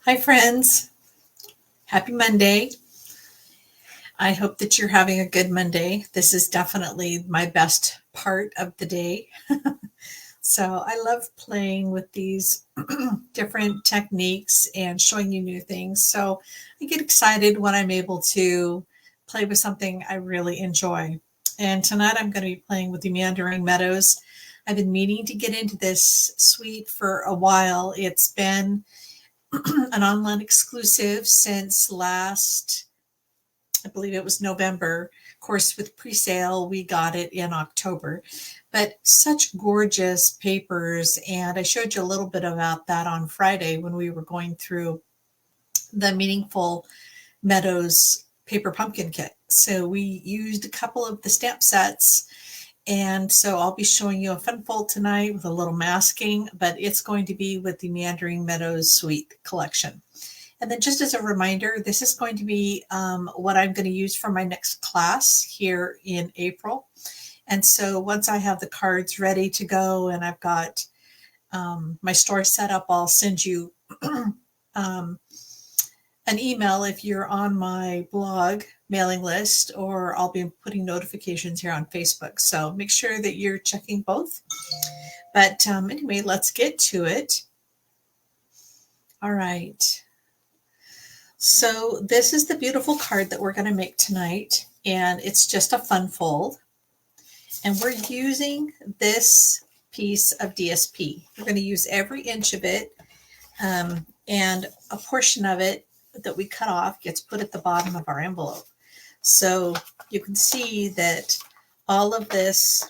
Hi, friends. Happy Monday. I hope that you're having a good Monday. This is definitely my best part of the day. So I love playing with these different techniques and showing you new things. So I get excited when I'm able to play with something I really enjoy. And tonight I'm going to be playing with the Meandering Meadows. I've been meaning to get into this suite for a while. It's been an online exclusive since last, I believe it was November. Of course, with pre-sale, we got it in October. But such gorgeous papers, and I showed you a little bit about that on Friday when we were going through the Meaningful Meadows paper pumpkin kit. So we used a couple of the stamp sets, and so I'll be showing you a fun fold tonight with a little masking, but it's going to be with the Meandering Meadows Suite collection. And then just as a reminder, this is going to be what I'm going to use for my next class here in April. And so once I have the cards ready to go and I've got my store set up, I'll send you an email if you're on my blog mailing list, or I'll be putting notifications here on Facebook. So make sure that you're checking both. But anyway, let's get to it. All right. So this is the beautiful card that we're going to make tonight, and it's just a fun fold. And we're using this piece of DSP. We're going to use every inch of it, and a portion of it that we cut off gets put at the bottom of our envelope. So you can see that all of this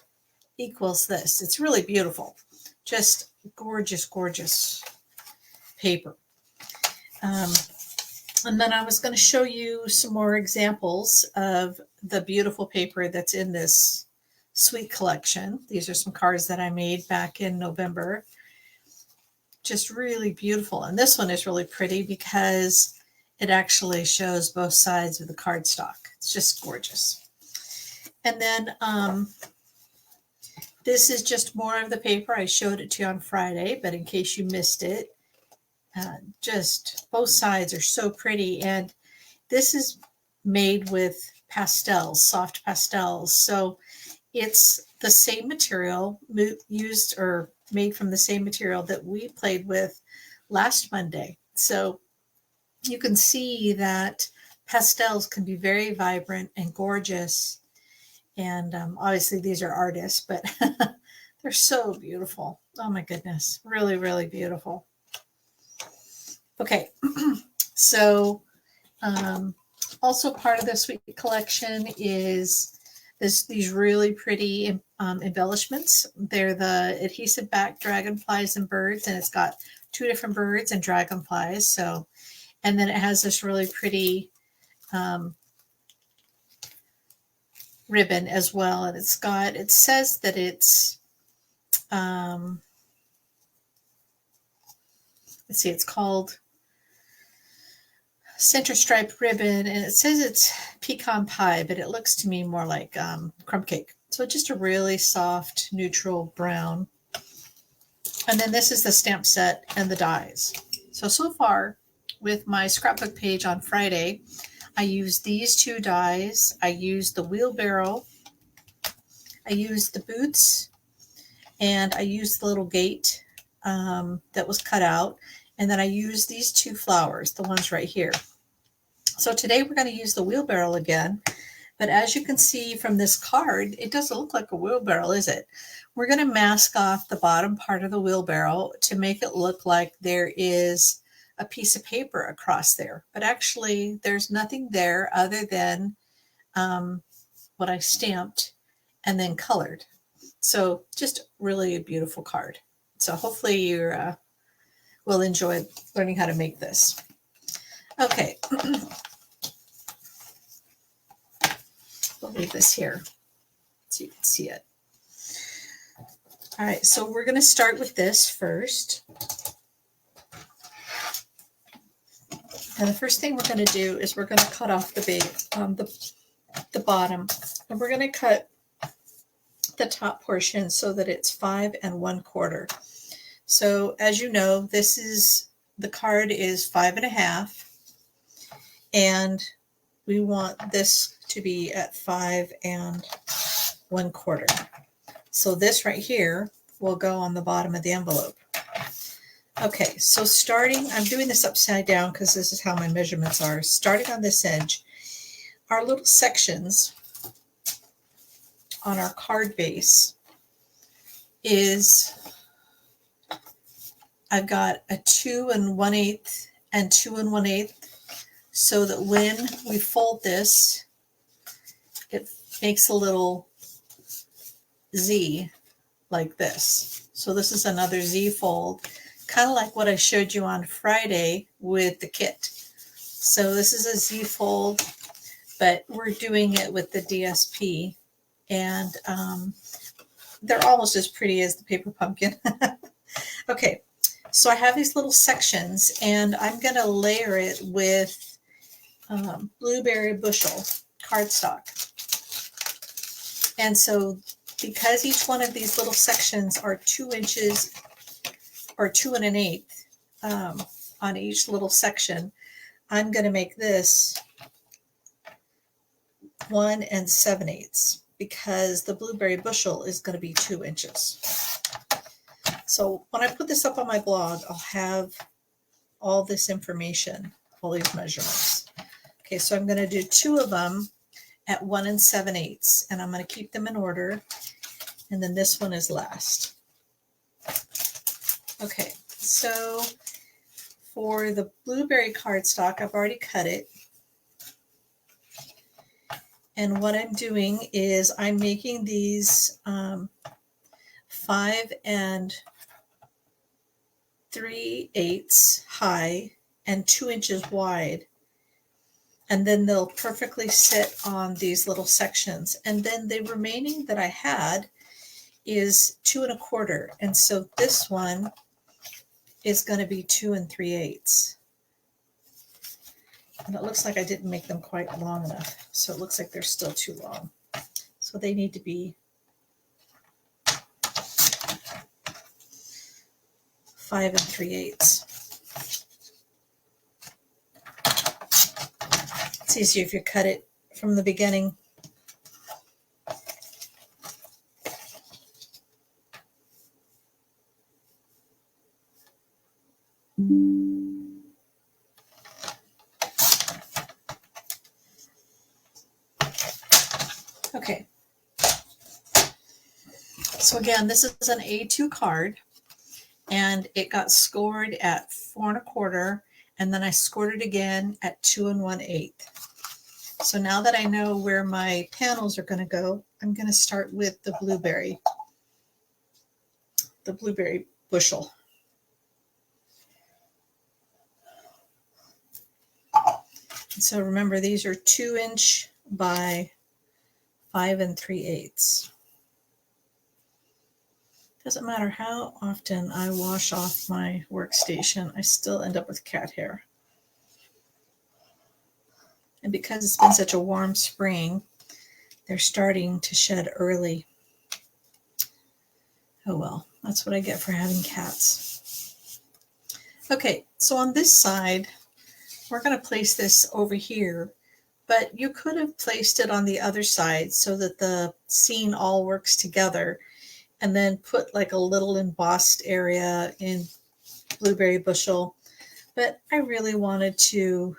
equals this. It's really beautiful. Just gorgeous, gorgeous paper. And then I was going to show you some more examples of the beautiful paper that's in this suite collection. These are some cards that I made back in November. Just really beautiful. And this one is really pretty because it actually shows both sides of the cardstock. It's just gorgeous. And then this is just more of the paper. I showed it to you on Friday, but in case you missed it, just both sides are so pretty. And this is made with pastels, soft pastels. So it's the same material used or made from the same material that we played with last Monday. So you can see that pastels can be very vibrant and gorgeous. And obviously these are artists, but they're so beautiful. Oh my goodness. Really, really beautiful. Okay, so also part of the suite collection is these really pretty embellishments. They're the adhesive back dragonflies and birds, and it's got two different birds and dragonflies. So, and then it has this really pretty ribbon as well, and it says that it's let's see, it's called center stripe ribbon, and it says it's pecan pie, but it looks to me more like crumb cake. So just a really soft neutral brown. And then this is the stamp set and the dies. So far with my scrapbook page on Friday, I used these two dies. I used the wheelbarrow, I used the boots, and I used the little gate that was cut out. And then I used these two flowers, the ones right here. So today we're going to use the wheelbarrow again. But as you can see from this card, it doesn't look like a wheelbarrow, is it? We're going to mask off the bottom part of the wheelbarrow to make it look like there is a piece of paper across there. But actually, there's nothing there other than what I stamped and then colored. So just really a beautiful card. So hopefully you will enjoy learning how to make this. Okay. We'll leave this here so you can see it. All right, so we're going to start with this first. And the first thing we're going to do is we're going to cut off the big, the bottom, and we're going to cut the top portion so that it's 5 1/4. So as you know, this is the card is 5.5, and we want this to be at 5.25. So this right here will go on the bottom of the envelope. Okay, so starting, I'm doing this upside down because this is how my measurements are. Starting on this edge, our little sections on our card base is, I've got a 2 1/8 and 2 1/8, so that when we fold this, it makes a little Z like this. So this is another Z fold, kind of like what I showed you on Friday with the kit. So this is a Z fold, but we're doing it with the DSP, and they're almost as pretty as the paper pumpkin. Okay, so I have these little sections, and I'm going to layer it with blueberry bushel cardstock. And so because each one of these little sections are 2 inches or 2 1/8 on each little section, I'm going to make this 1 7/8 because the blueberry bushel is going to be 2 inches. So when I put this up on my blog, I'll have all this information, all these measurements. Okay, so I'm going to do 2 of them at 1 7/8, and I'm going to keep them in order. And then this one is last. Okay, so for the blueberry cardstock, I've already cut it. And what I'm doing is I'm making these 5 3/8 high and 2 inches wide. And then they'll perfectly sit on these little sections. And then the remaining that I had is 2 1/4. And so this one is going to be 2 3/8. And it looks like I didn't make them quite long enough. So it looks like they're still too long. So they need to be 5 3/8. It's easier if you cut it from the beginning. Okay. So again, this is an A2 card, and it got scored at 4 1/4, and then I scored it again at 2 1/8. So now that I know where my panels are going to go, I'm going to start with the blueberry bushel. And so remember, these are 2 inch by 5 3/8. Doesn't matter how often I wash off my workstation, I still end up with cat hair. And because it's been such a warm spring, they're starting to shed early. Oh well, that's what I get for having cats. Okay, so on this side, we're going to place this over here, but you could have placed it on the other side so that the scene all works together, and then put like a little embossed area in blueberry bushel. But I really wanted to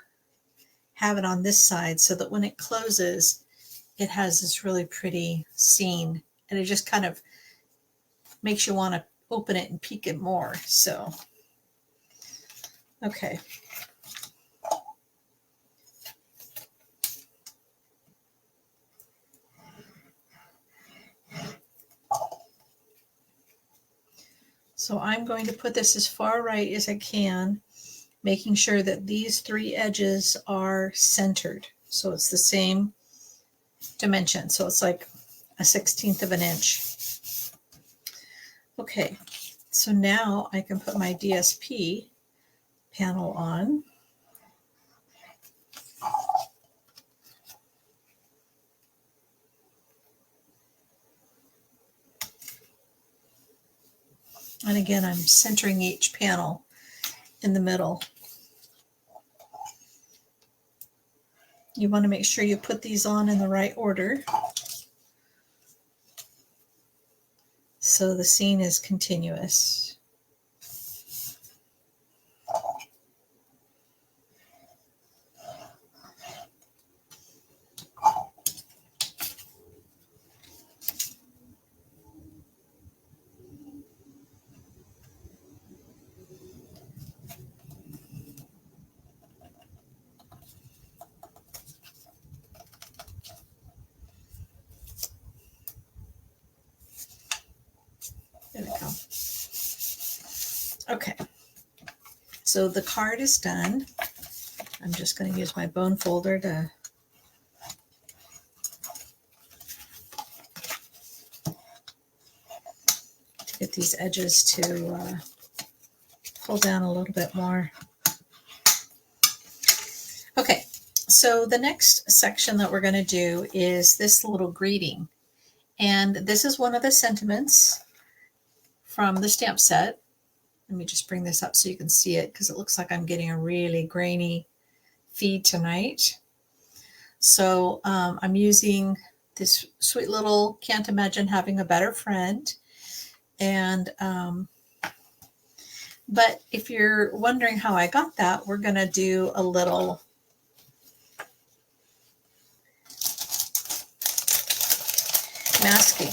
have it on this side so that when it closes, it has this really pretty scene, and it just kind of makes you want to open it and peek it more. So, okay. So I'm going to put this as far right as I can, making sure that these 3 edges are centered. So it's the same dimension. So it's like a 1/16 of an inch. Okay, so now I can put my DSP panel on. And again, I'm centering each panel. in the middle. You want to make sure you put these on in the right order so the scene is continuous. There we go. Okay, so the card is done. I'm just going to use my bone folder to get these edges to pull down a little bit more. Okay, so the next section that we're going to do is this little greeting. And this is one of the sentiments from the stamp set. Let me just bring this up so you can see it, because it looks like I'm getting a really grainy feed tonight. So I'm using this sweet little Can't Imagine Having a Better Friend. And but if you're wondering how I got that, we're going to do a little masking.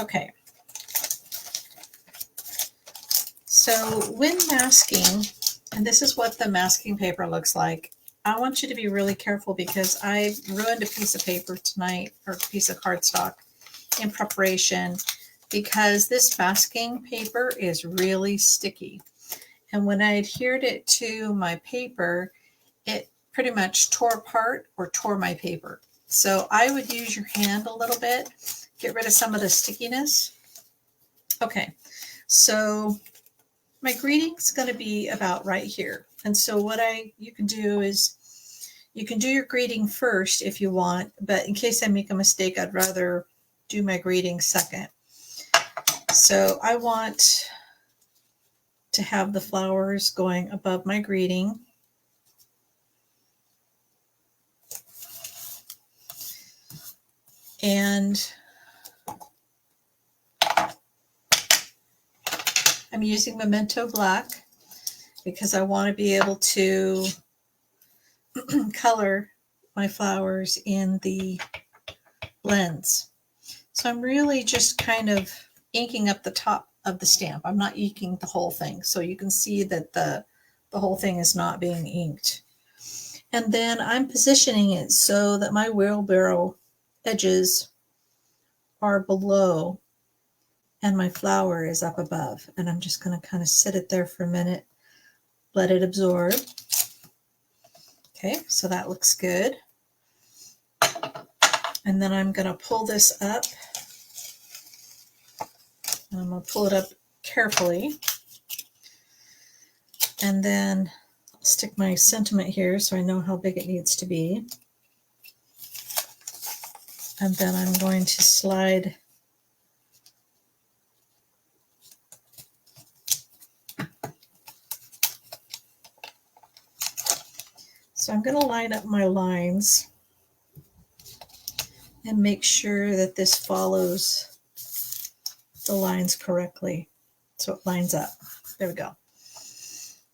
Okay. So when masking, and this is what the masking paper looks like, I want you to be really careful because I ruined a piece of paper tonight, or a piece of cardstock in preparation, because this masking paper is really sticky. And when I adhered it to my paper, it pretty much tore apart or tore my paper. So I would use your hand a little bit, get rid of some of the stickiness. Okay, so my greeting's going to be about right here. And so what you can do is you can do your greeting first if you want, but in case I make a mistake, I'd rather do my greeting second. So I want to have the flowers going above my greeting. And I'm using Memento Black because I want to be able to color my flowers in the blends. So I'm really just kind of inking up the top of the stamp. I'm not inking the whole thing. So you can see that the whole thing is not being inked. And then I'm positioning it so that my wheelbarrow edges are below and my flower is up above. And I'm just going to kind of sit it there for a minute, let it absorb. Okay, so that looks good. And then I'm going to pull this up. And I'm going to pull it up carefully. And then I'll stick my sentiment here so I know how big it needs to be. And then I'm going to slide so I'm going to line up my lines and make sure that this follows the lines correctly so it lines up. There we go.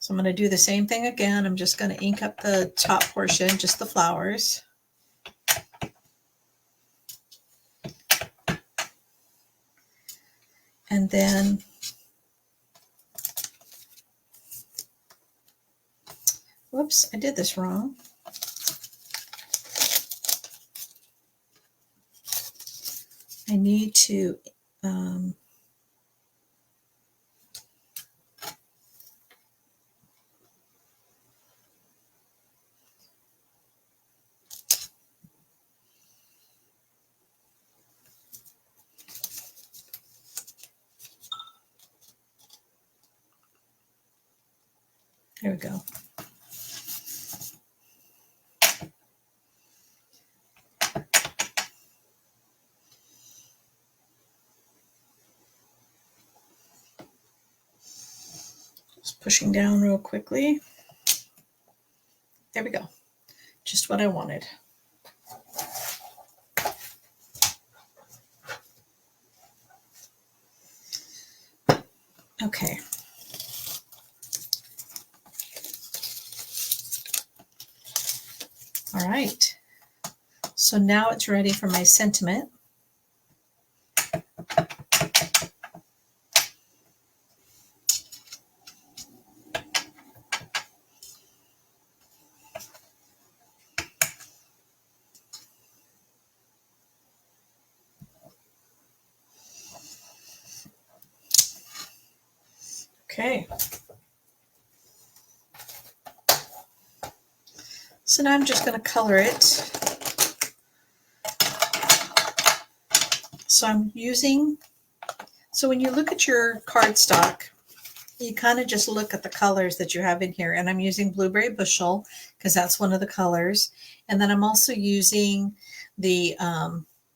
So I'm going to do the same thing again. I'm just going to ink up the top portion, just the flowers. And then whoops, I did this wrong. I need to there we go. Just pushing down real quickly. There we go. Just what I wanted. Okay. All right. So now it's ready for my sentiment. Okay. So now I'm just going to color it. So when you look at your cardstock, you kind of just look at the colors that you have in here. And I'm using Blueberry Bushel because that's one of the colors. And then I'm also using the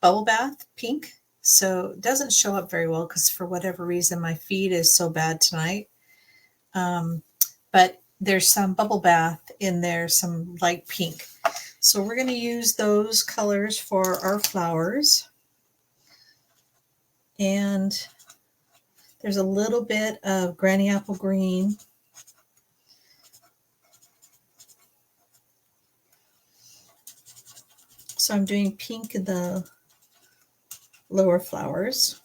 Bubble Bath pink. So it doesn't show up very well because for whatever reason my feed is so bad tonight. But there's some Bubble Bath in there, some light pink. So we're going to use those colors for our flowers. And there's a little bit of Granny Apple Green. So I'm doing pink in the lower flowers.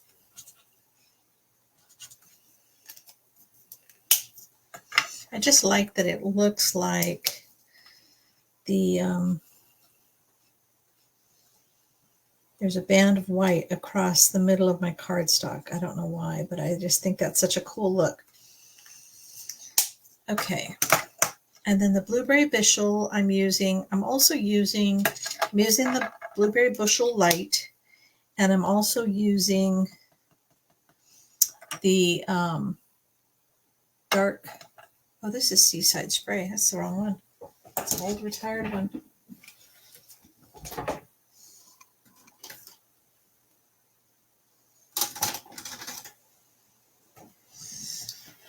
I just like that it looks like the there's a band of white across the middle of my cardstock. I don't know why, but I just think that's such a cool look. Okay. And then the Blueberry Bushel I'm using the Blueberry Bushel Light, and I'm also using the dark, oh, this is Seaside Spray. That's the wrong one. It's an old retired one.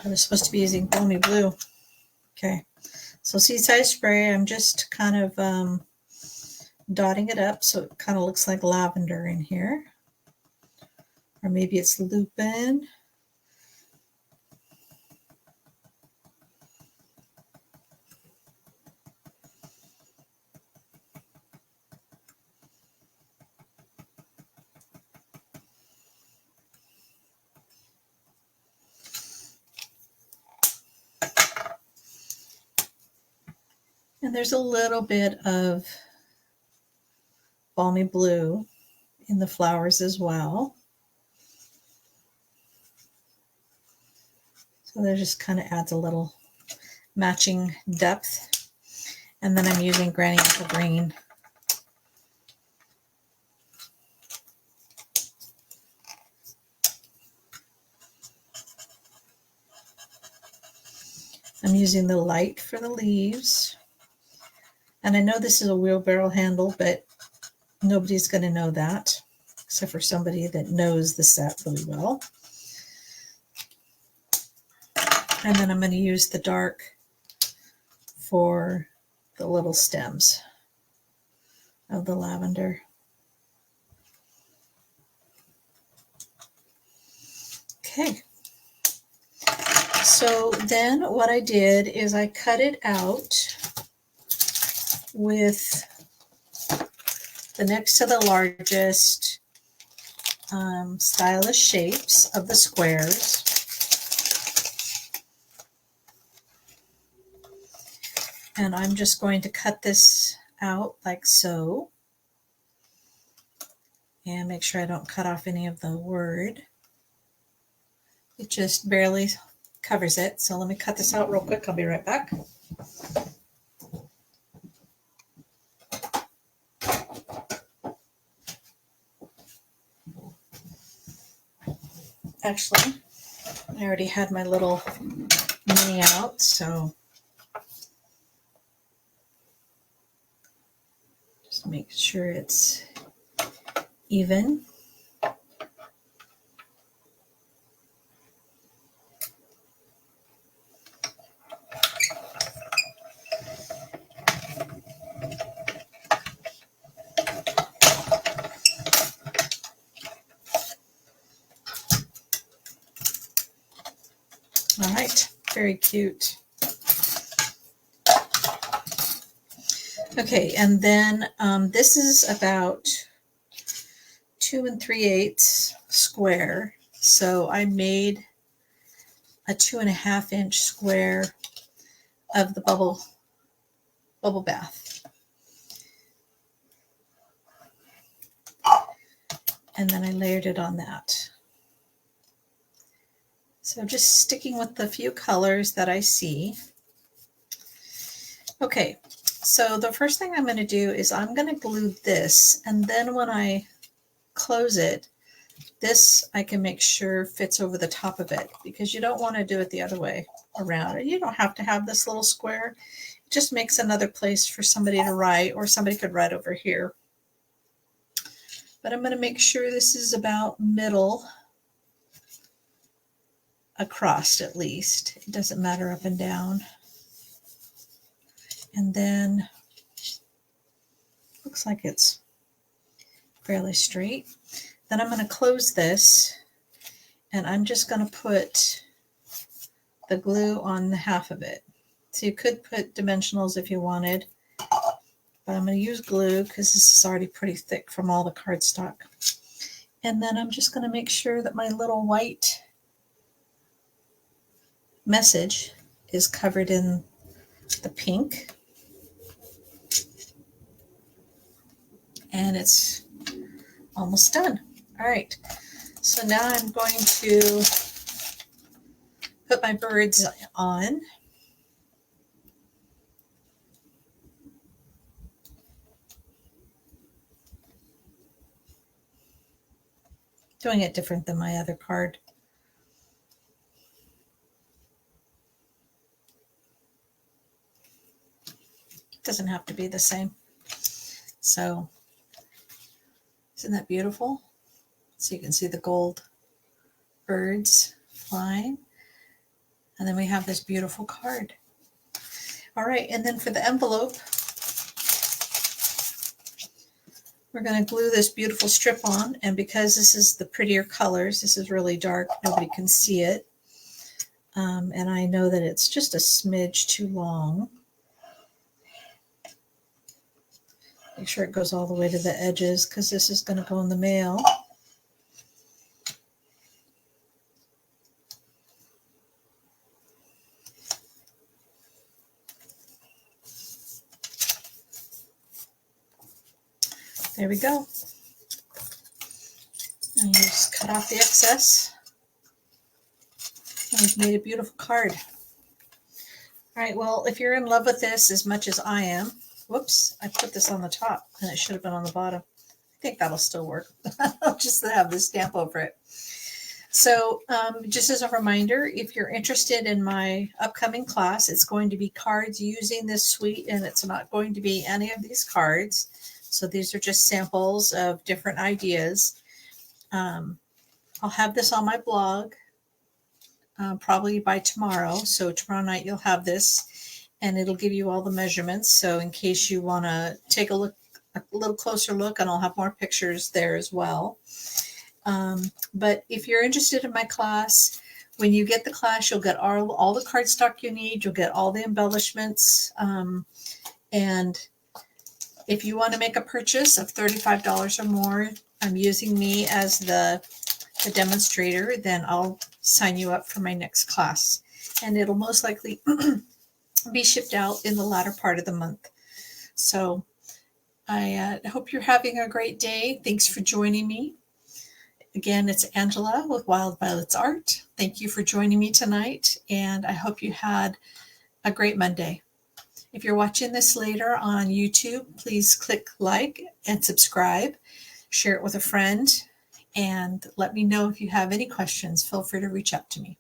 I was supposed to be using Balmy Blue. Okay, so Seaside Spray, I'm just kind of dotting it up so it kind of looks like lavender in here. Or maybe it's lupin. And there's a little bit of Balmy Blue in the flowers as well. So that just kind of adds a little matching depth. And then I'm using Granny Apple Green. I'm using the light for the leaves. And I know this is a wheelbarrow handle, but nobody's going to know that, except for somebody that knows the set really well. And then I'm going to use the dark for the little stems of the lavender. Okay. So then what I did is I cut it out with the next to the largest stylish shapes of the squares. And I'm just going to cut this out like so. And make sure I don't cut off any of the word. It just barely covers it. So let me cut this out real quick. I'll be right back. Actually, I already had my little mini out, so just make sure it's even. Very cute. Okay, and then this is about 2 3/8 square. So I made a 2.5 inch square of the bubble bath. And then I layered it on that. So just sticking with the few colors that I see. Okay, so the first thing I'm going to do is I'm going to glue this, and then when I close it, this I can make sure fits over the top of it, because you don't want to do it the other way around. You don't have to have this little square. It just makes another place for somebody to write, or somebody could write over here. But I'm going to make sure this is about middle across at least. It doesn't matter up and down. And then looks like it's fairly straight. Then I'm going to close this, and I'm just going to put the glue on the half of it. So you could put dimensionals if you wanted, but I'm going to use glue because this is already pretty thick from all the cardstock. And then I'm just going to make sure that my little white message is covered in the pink. And it's almost done. All right, so now I'm going to put my birds on. Doing it different than my other card. It doesn't have to be the same. So, isn't that beautiful? So you can see the gold birds flying. And then we have this beautiful card. All right, and then for the envelope, we're going to glue this beautiful strip on. And because this is the prettier colors, this is really dark, nobody can see it. And I know that it's just a smidge too long. Make sure it goes all the way to the edges, because this is going to go in the mail. There we go. And you just cut off the excess. And we've made a beautiful card. All right, well, if you're in love with this as much as I am, whoops, I put this on the top and it should have been on the bottom. I think that'll still work. I'll just have this stamp over it. So just as a reminder, if you're interested in my upcoming class, it's going to be cards using this suite, and it's not going to be any of these cards. So these are just samples of different ideas. I'll have this on my blog probably by tomorrow. So tomorrow night you'll have this, and it'll give you all the measurements. So in case you want to take a look, a little closer look, and I'll have more pictures there as well. But if you're interested in my class, when you get the class, you'll get all the cardstock you need. You'll get all the embellishments. And if you want to make a purchase of $35 or more, I'm using me as the demonstrator, then I'll sign you up for my next class. And it'll most likely be shipped out in the latter part of the month. So I hope you're having a great day. Thanks for joining me. Again, it's Angela with Wild Violets Art. Thank you for joining me tonight, and I hope you had a great Monday. If you're watching this later on YouTube, please click like and subscribe. Share it with a friend, and let me know if you have any questions. Feel free to reach out to me.